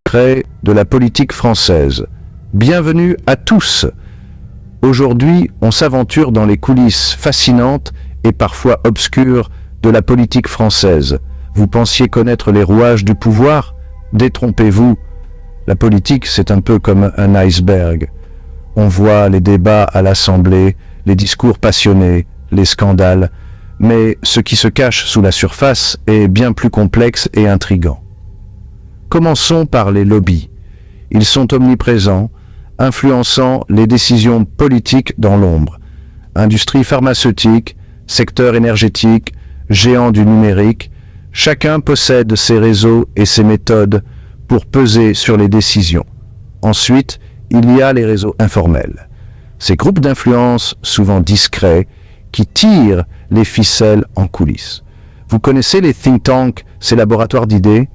secrets de la politique française. Bienvenue à tous. Aujourd'hui, on s'aventure dans les coulisses fascinantes et parfois obscures de la politique française. Vous pensiez connaître les rouages du pouvoir? Détrompez-vous. La politique, c'est un peu comme un iceberg. On voit les débats à l'Assemblée, les discours passionnés, les scandales, mais ce qui se cache sous la surface est bien plus complexe et intrigant. Commençons par les lobbies. Ils sont omniprésents, influençant les décisions politiques dans l'ombre. Industrie pharmaceutique, secteur énergétique, géants du numérique, chacun possède ses réseaux et ses méthodes pour peser sur les décisions. Ensuite, il y a les réseaux informels. Ces groupes d'influence, souvent discrets, qui tirent les ficelles en coulisses. Vous connaissez les think tanks, ces laboratoires d'idées?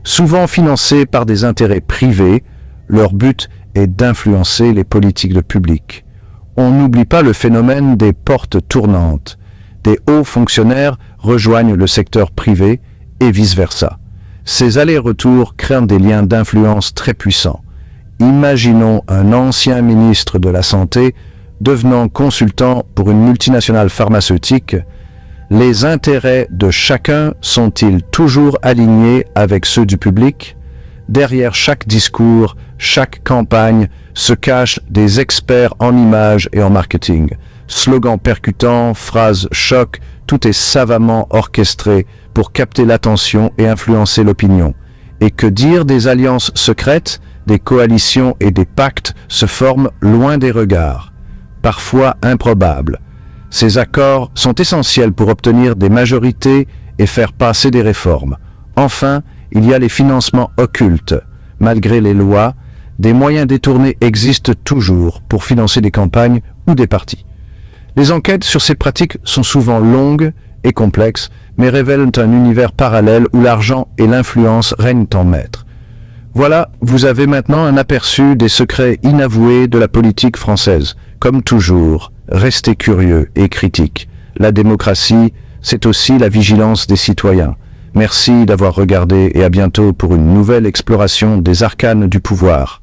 Souvent financés par des intérêts privés, leur but est d'influencer les politiques publiques. On n'oublie pas le phénomène des portes tournantes. Des hauts fonctionnaires rejoignent le secteur privé et vice-versa. Ces allers-retours créent des liens d'influence très puissants. Imaginons un ancien ministre de la Santé devenant consultant pour une multinationale pharmaceutique. Les intérêts de chacun sont-ils toujours alignés avec ceux du public? Derrière chaque discours, chaque campagne, se cachent des experts en images et en marketing. Slogans percutants, phrases choc, tout est savamment orchestré pour capter l'attention et influencer l'opinion. Et que dire des alliances secrètes? Des coalitions et des pactes se forment loin des regards, parfois improbables. Ces accords sont essentiels pour obtenir des majorités et faire passer des réformes. Enfin, il y a les financements occultes. Malgré les lois, des moyens détournés existent toujours pour financer des campagnes ou des partis. Les enquêtes sur ces pratiques sont souvent longues et complexes, mais révèlent un univers parallèle où l'argent et l'influence règnent en maître. Voilà, vous avez maintenant un aperçu des secrets inavoués de la politique française. Comme toujours, restez curieux et critiques. La démocratie, c'est aussi la vigilance des citoyens. Merci d'avoir regardé et à bientôt pour une nouvelle exploration des arcanes du pouvoir.